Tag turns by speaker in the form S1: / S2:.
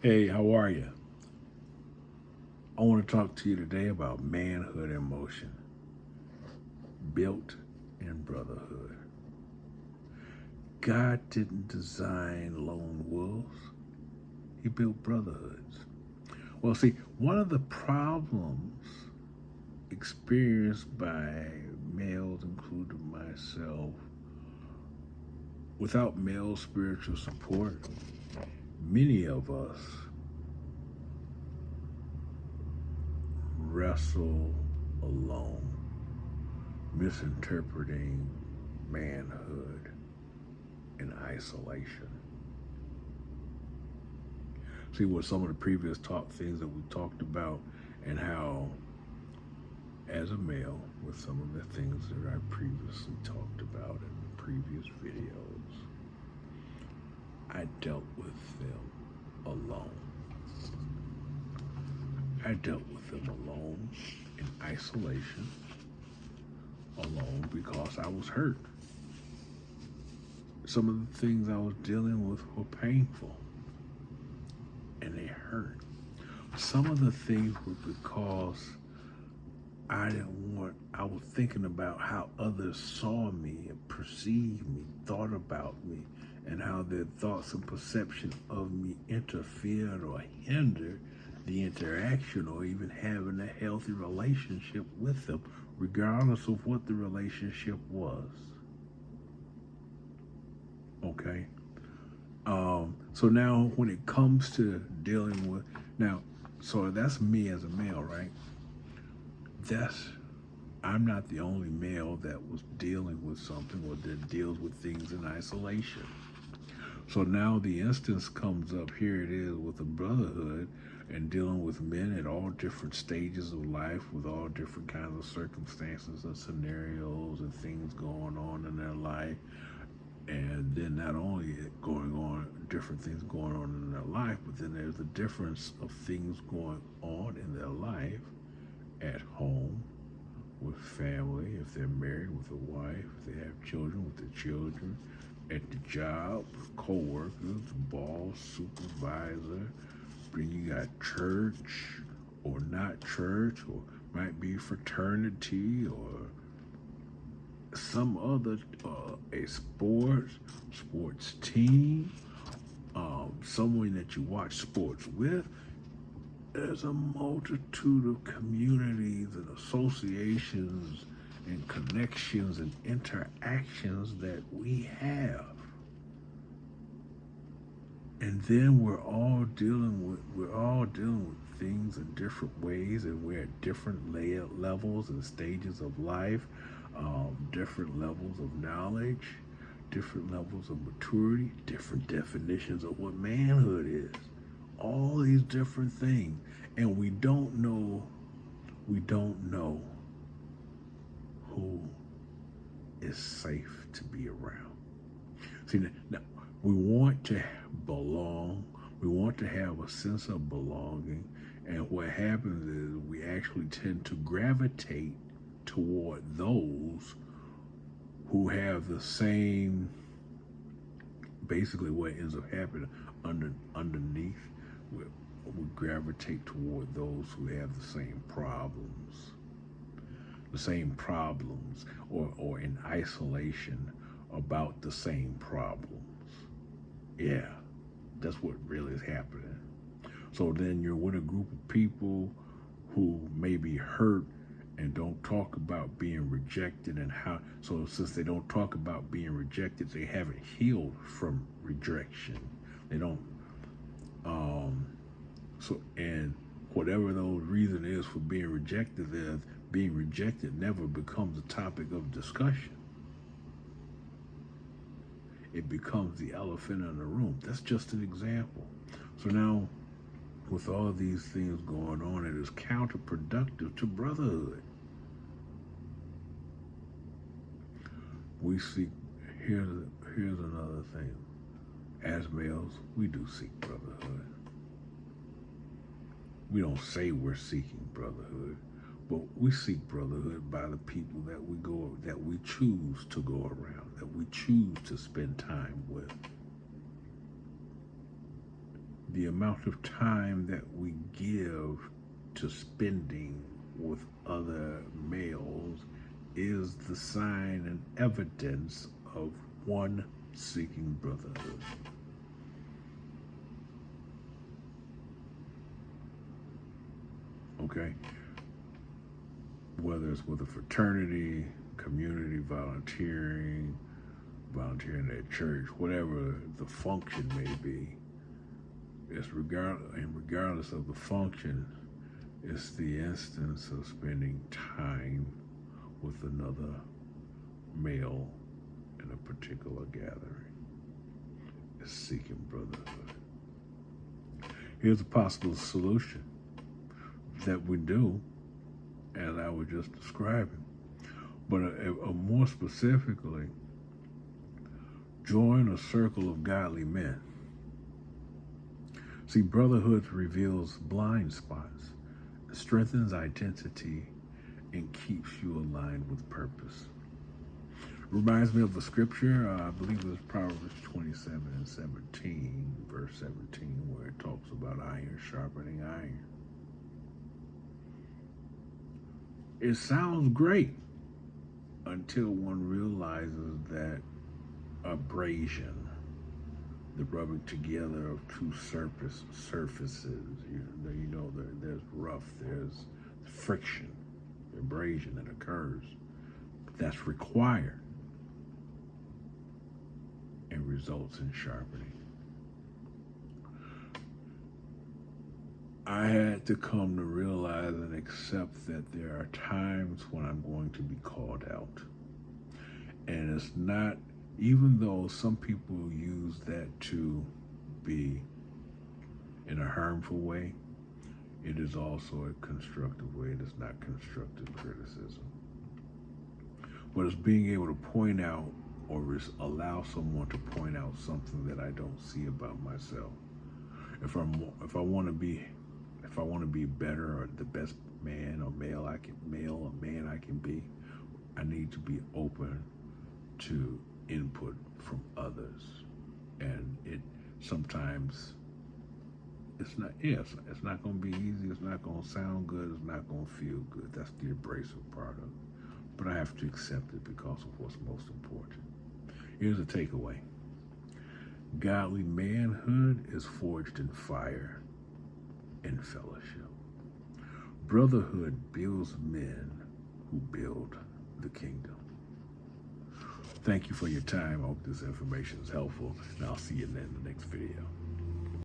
S1: Hey, how are you? I want to talk to you today about manhood in motion, built in brotherhood. God didn't design lone wolves, He built brotherhoods. Well, see, one of the problems experienced by males, including myself, without male spiritual support, many of us wrestle alone, misinterpreting manhood in isolation. See what some of the previous things that we talked about, and how, as a male, with some of the things that I previously talked about in previous videos, I dealt with them alone. I dealt with them alone, in isolation, alone because I was hurt. Some of the things I was dealing with were painful and they hurt. Some of the things were because I was thinking about how others saw me and perceived me, thought about me, and how their thoughts and perception of me interfered or hindered the interaction or even having a healthy relationship with them, regardless of what the relationship was. Okay? So now when it comes to dealing with, now, so that's me as a male, right? I'm not the only male that was dealing with something or that deals with things in isolation. So now the instance comes up, here it is with the brotherhood and dealing with men at all different stages of life with all different kinds of circumstances and scenarios and things going on in their life. And then not only going on, different things going on in their life, but then there's the difference of things going on in their life at home, with family, if they're married, with a wife, if they have children, with the children, at the job, with co-workers, boss, supervisor, then you got church or not church, or might be fraternity or some other, a sports team, someone that you watch sports with. There's a multitude of communities and associations and connections and interactions that we have. And then we're all dealing with things in different ways, and we're at different levels and stages of life, different levels of knowledge, different levels of maturity, different definitions of what manhood is. All these different things, and we don't know who is safe to be around. See, now we want to belong, we want to have a sense of belonging, and what happens is we actually tend to gravitate toward those who have the same, basically what ends up happening underneath, we gravitate toward those who have the same problems, or in isolation about the same problems. Yeah, that's what really is happening. So then you're with a group of people who may be hurt and don't talk about being rejected, and how, so since they don't talk about being rejected, they haven't healed from rejection. They don't, so, and whatever those reason is for being rejected, being rejected never becomes a topic of discussion. It becomes the elephant in the room. That's just an example. So now, with all these things going on, it is counterproductive to brotherhood. We seek, here's another thing. As males, we do seek brotherhood. We don't say we're seeking brotherhood, but we seek brotherhood by the people that we choose to go around, that we choose to spend time with. the amount of time that we give to spending with other males is the sign and evidence of one seeking brotherhood. Okay? Whether it's with a fraternity, community volunteering, volunteering at church, whatever the function may be, it's regardless of the function, it's the instance of spending time with another male in a particular gathering. It's seeking brotherhood. Here's a possible solution that we do, as I was just describing, but more specifically, join a circle of godly men. See, brotherhood reveals blind spots, strengthens identity, and keeps you aligned with purpose. Reminds me of the scripture, I believe it was Proverbs 27:17, verse 17, where it talks about iron sharpening iron. It sounds great until one realizes that abrasion, the rubbing together of two surfaces, there's rough, there's friction, abrasion that occurs. That's required and results in sharpening. I had to come to realize and accept that there are times when I'm going to be called out. And it's not, even though some people use that to be in a harmful way, it is also a constructive way. It is not constructive criticism. But it's being able to point out or allow someone to point out something that I don't see about myself. If I want to be better or the best man or man I can be, I need to be open to input from others. And it sometimes it's not going to be easy, it's not going to sound good, it's not going to feel good. That's the abrasive part of it. But I have to accept it because of what's most important. Here's a takeaway. Godly manhood is forged in fire and fellowship. Brotherhood builds men who build the kingdom. Thank you for your time. I hope this information is helpful, and I'll see you in the next video.